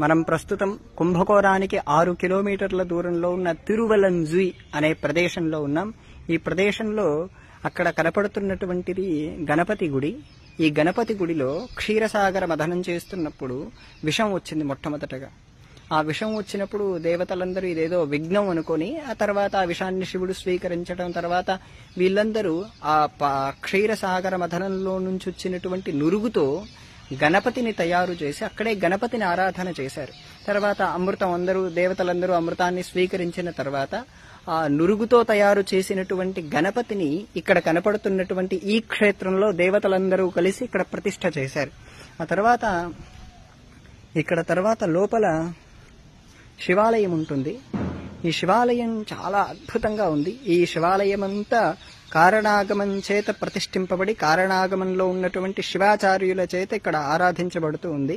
మనం ప్రస్తుతం కుంభకోణానికి 6 కిలోమీటర్ల దూరంలో ఉన్న తిరువలంజుయ్ అనే ప్రదేశంలో ఉన్నాం. ఈ ప్రదేశంలో అక్కడ కనపడుతున్నటువంటిది గణపతి గుడి. ఈ గణపతి గుడిలో క్షీరసాగర మథనం చేస్తున్నప్పుడు విషం వచ్చింది మొట్టమొదటగా. ఆ విషం వచ్చినప్పుడు దేవతలందరూ ఇదేదో విఘ్నం అనుకొని ఆ తర్వాత ఆ విషాన్ని శివుడు స్వీకరించడం, తర్వాత వీళ్ళందరూ ఆ క్షీరసాగర మథనంలో నుంచి వచ్చినటువంటి నురుగుతో గణపతిని తయారు చేసి అక్కడే గణపతిని ఆరాధన చేశారు. తర్వాత అమృతం దేవతలందరూ అమృతాన్ని స్వీకరించిన తర్వాత ఆ నురుగుతో తయారు చేసినటువంటి గణపతిని ఇక్కడ కనపడుతున్నటువంటి ఈ క్షేత్రంలో దేవతలందరూ కలిసి ఇక్కడ ప్రతిష్ఠ చేశారు. ఆ తర్వాత లోపల శివాలయం ఉంటుంది. ఈ శివాలయం చాలా అద్భుతంగా ఉంది. ఈ శివాలయం అంతా కారణాగమం చేత ప్రతిష్ఠింపబడి కారణాగమంలో ఉన్నటువంటి శివాచార్యుల చేత ఇక్కడ ఆరాధించబడుతూ ఉంది.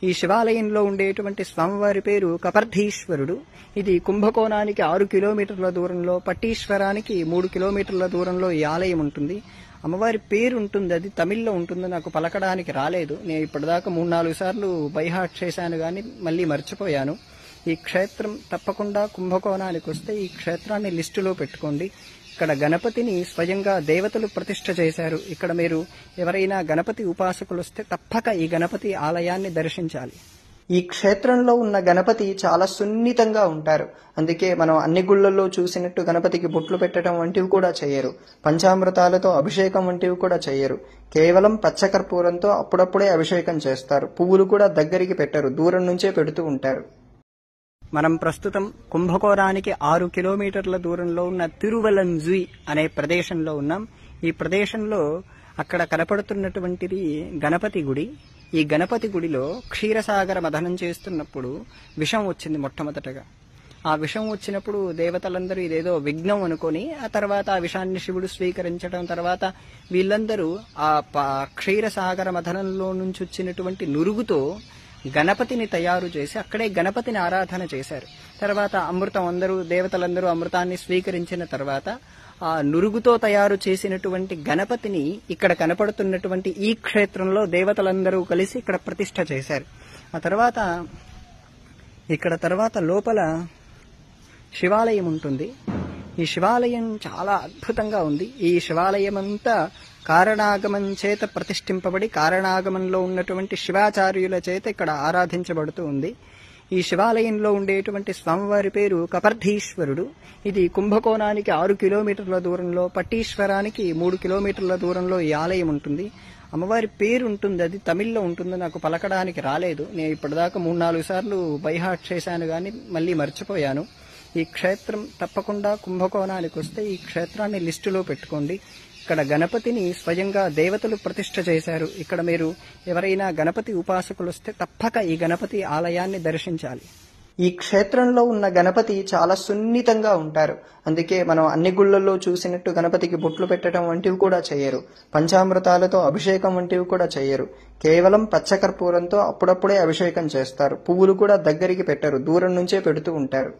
ఈ శివాలయంలో ఉండేటువంటి స్వామివారి పేరు కపర్ధీశ్వరుడు. ఇది కుంభకోణానికి 6 కిలోమీటర్ల దూరంలో, పట్టీశ్వరానికి 3 కిలోమీటర్ల దూరంలో ఈ ఆలయం ఉంటుంది. అమ్మవారి పేరు ఉంటుంది, అది తమిళ్లో ఉంటుంది, నాకు పలకడానికి రాలేదు. నేను ఇప్పటిదాకా 3-4 సార్లు బైహాట్ చేశాను కానీ మళ్ళీ మర్చిపోయాను. ఈ క్షేత్రం తప్పకుండా కుంభకోణానికి వస్తే ఈ క్షేత్రాన్ని లిస్టులో పెట్టుకోండి. ఇక్కడ గణపతిని స్వయంగా దేవతలు ప్రతిష్ఠ చేశారు. ఇక్కడ మీరు ఎవరైనా గణపతి ఉపాసకులు వస్తే తప్పక ఈ గణపతి ఆలయాన్ని దర్శించాలి. ఈ క్షేత్రంలో ఉన్న గణపతి చాలా సున్నితంగా ఉంటారు. అందుకే మనం అన్ని గుళ్లలో చూసినట్టు గణపతికి బొట్లు పెట్టడం వంటివి కూడా చేయరు. పంచామృతాలతో అభిషేకం వంటివి కూడా చేయరు. కేవలం పచ్చకర్పూరంతో అప్పుడప్పుడే అభిషేకం చేస్తారు. పువ్వులు కూడా దగ్గరికి పెట్టరు, దూరం నుంచే పెడుతూ ఉంటారు. మనం ప్రస్తుతం కుంభకోణానికి 6 కిలోమీటర్ల దూరంలో ఉన్న తిరువలంజుయ్ అనే ప్రదేశంలో ఉన్నాం. ఈ ప్రదేశంలో అక్కడ కనపడుతున్నటువంటిది గణపతి గుడి. ఈ గణపతి గుడిలో క్షీరసాగర మథనం చేస్తున్నప్పుడు విషం వచ్చింది మొట్టమొదటగా. ఆ విషం వచ్చినప్పుడు దేవతలందరూ ఇదేదో విఘ్నం అనుకొని ఆ తర్వాత ఆ విషాన్ని శివుడు స్వీకరించడం, తర్వాత వీళ్ళందరూ ఆ క్షీరసాగర మథనంలో నుంచి వచ్చినటువంటి నురుగుతో గణపతిని తయారు చేసి అక్కడే గణపతిని ఆరాధన చేశారు. తర్వాత అమృతం దేవతలందరూ అమృతాన్ని స్వీకరించిన తర్వాత ఆ నురుగుతో తయారు చేసినటువంటి గణపతిని ఇక్కడ కనపడుతున్నటువంటి ఈ క్షేత్రంలో దేవతలందరూ కలిసి ఇక్కడ ప్రతిష్ఠ చేశారు. ఆ తర్వాత లోపల శివాలయం ఉంటుంది. ఈ శివాలయం చాలా అద్భుతంగా ఉంది. ఈ శివాలయం అంతా కారణాగమం చేత ప్రతిష్ఠింపబడి కారణాగమంలో ఉన్నటువంటి శివాచార్యుల చేత ఇక్కడ ఆరాధించబడుతూ ఉంది. ఈ శివాలయంలో ఉండేటువంటి స్వామివారి పేరు కపర్ధీశ్వరుడు. ఇది కుంభకోణానికి 6 కిలోమీటర్ల దూరంలో, పట్టీశ్వరానికి 3 కిలోమీటర్ల దూరంలో ఈ ఆలయం ఉంటుంది. అమ్మవారి పేరు ఉంటుంది, అది తమిళ్లో ఉంటుంది, నాకు పలకడానికి రాలేదు. నేను ఇప్పటిదాకా 3-4 సార్లు బైహాట్ చేశాను కానీ మళ్ళీ మర్చిపోయాను. ఈ క్షేత్రం తప్పకుండా కుంభకోణానికి వస్తే ఈ క్షేత్రాన్ని లిస్టులో పెట్టుకోండి. ఇక్కడ గణపతిని స్వయంగా దేవతలు ప్రతిష్ఠ చేశారు. ఇక్కడ మీరు ఎవరైనా గణపతి ఉపాసకులు వస్తే తప్పక ఈ గణపతి ఆలయాన్ని దర్శించాలి. ఈ క్షేత్రంలో ఉన్న గణపతి చాలా సున్నితంగా ఉంటారు. అందుకే మనం అన్ని గుళ్లలో చూసినట్టు గణపతికి బొట్లు పెట్టడం వంటివి కూడా చేయరు. పంచామృతాలతో అభిషేకం వంటివి కూడా చేయరు. కేవలం పచ్చకర్పూరంతో అప్పుడప్పుడే అభిషేకం చేస్తారు. పువ్వులు కూడా దగ్గరికి పెట్టరు, దూరం నుంచే పెడుతూ ఉంటారు.